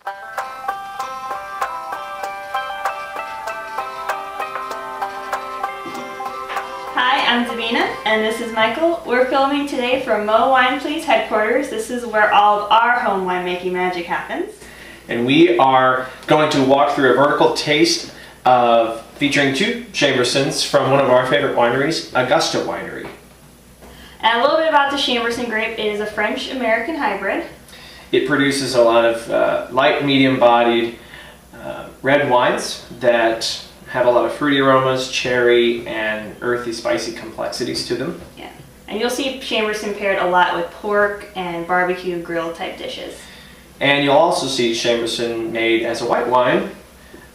Hi, I'm Davina, and this is Michael. We're filming today from MOWinePlease headquarters. This is where all of our home winemaking magic happens. And we are going to walk through a vertical taste featuring two Chambourcins from one of our favorite wineries, Augusta Winery. And a little bit about the Chambourcin grape. It is a French-American hybrid. It produces a lot of light, medium-bodied red wines that have a lot of fruity aromas, cherry, and earthy, spicy complexities to them. Yeah, and you'll see Chambourcin paired a lot with pork and barbecue grill type dishes. And you'll also see Chambourcin made as a white wine,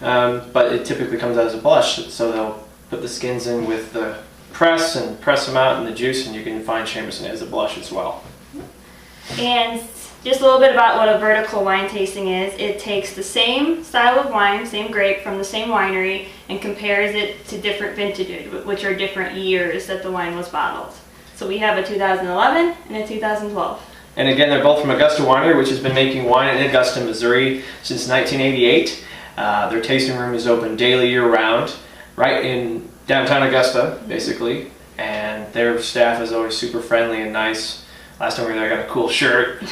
but it typically comes out as a blush, so they'll put the skins in with the press and press them out in the juice, and you can find Chambourcin as a blush as well. And just a little bit about what a vertical wine tasting is. It takes the same style of wine, same grape from the same winery, and compares it to different vintages, which are different years that the wine was bottled. So we have a 2011 and a 2012. And again, they're both from Augusta Winery, which has been making wine in Augusta, Missouri since 1988. Their tasting room is open daily year-round, right in downtown Augusta, basically. And their staff is always super friendly and nice. Last time we were there, I got a cool shirt.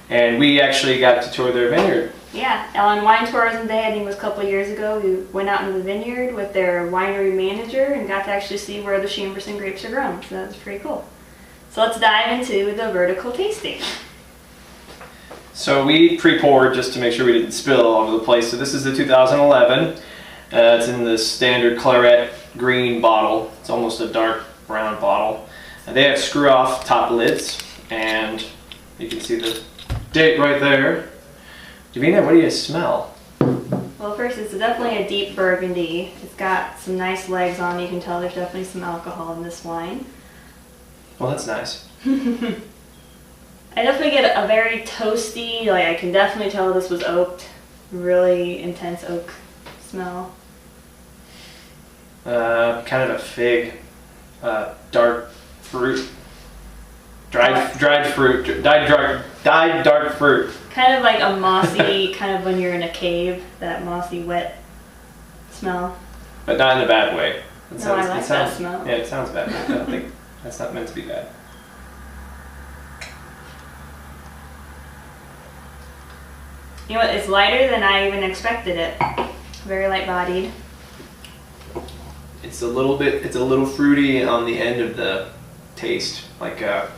And we actually got to tour their vineyard. Yeah, on Wine Tourism Day, I think it was a couple of years ago, we went out into the vineyard with their winery manager and got to actually see where the Chambourcin grapes are grown. So that was pretty cool. So let's dive into the vertical tasting. So we pre-poured just to make sure we didn't spill all over the place. So this is the 2011. It's in the standard claret green bottle. It's almost a dark brown bottle. They have screw-off top lids, and you can see the date right there. Davina, what do you smell? Well, first, it's definitely a deep burgundy. It's got some nice legs on. You can tell there's definitely some alcohol in this wine. Well, that's nice. I definitely get a very toasty, like I can definitely tell this was oaked. Really intense oak smell. Kind of a fig, dark fruit, dried fruit, dyed dark fruit. Kind of like a mossy, kind of when you're in a cave, that mossy wet smell. But not in a bad way. No, I like that smell. Yeah, it sounds bad. I don't think that's not meant to be bad. You know what? It's lighter than I even expected it. Very light bodied. It's a little fruity on the end of the taste, like a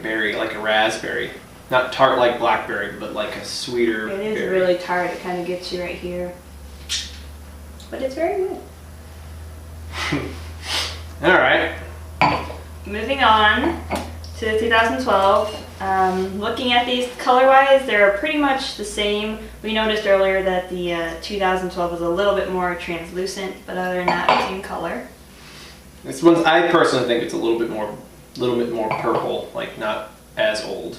berry, like a raspberry. Not tart like blackberry, but like a sweeter berry. It is really tart. It kind of gets you right here. But it's very good. All right. Moving on to 2012. Looking at these color-wise, they're pretty much the same. We noticed earlier that the 2012 was a little bit more translucent, but other than that, same color. This one, I personally think it's a little bit more purple, like not as old.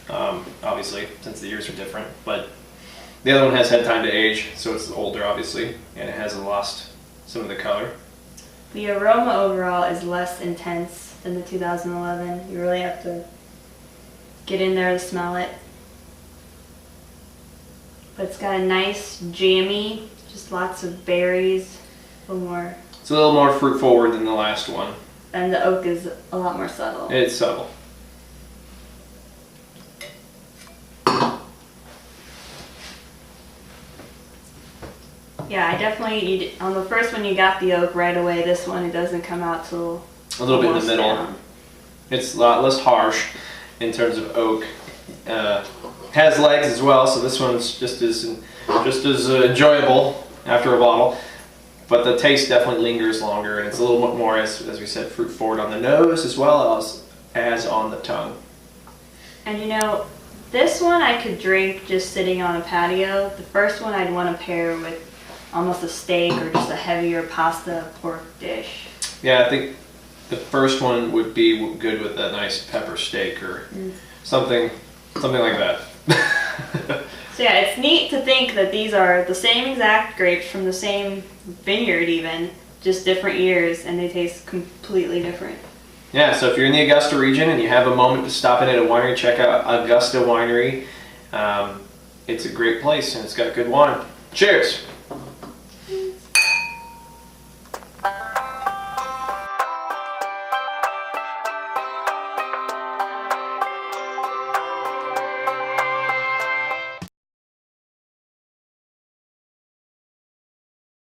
Obviously, since the years are different, but the other one has had time to age, so it's older, obviously, and it hasn't lost some of the color. The aroma overall is less intense than the 2011. You really have to get in there to smell it. But it's got a nice jammy, just lots of berries, a little more. It's a little more fruit forward than the last one. And the oak is a lot more subtle. It's subtle. Yeah, I definitely, on the first one you got the oak right away. This one, it doesn't come out till a little bit in the middle. Down. It's a lot less harsh in terms of oak. Has legs as well, so this one's just as enjoyable after a bottle. But the taste definitely lingers longer, and it's a little bit more, as we said, fruit forward on the nose as well as on the tongue. And you know, this one I could drink just sitting on a patio. The first one I'd want to pair with almost a steak or just a heavier pasta pork dish. Yeah, I think the first one would be good with a nice pepper steak or something like that. So yeah, it's neat to think that these are the same exact grapes from the same vineyard even, just different years, and they taste completely different. Yeah, so if you're in the Augusta region and you have a moment to stop in at a winery, check out Augusta Winery. It's a great place and it's got good wine. Cheers!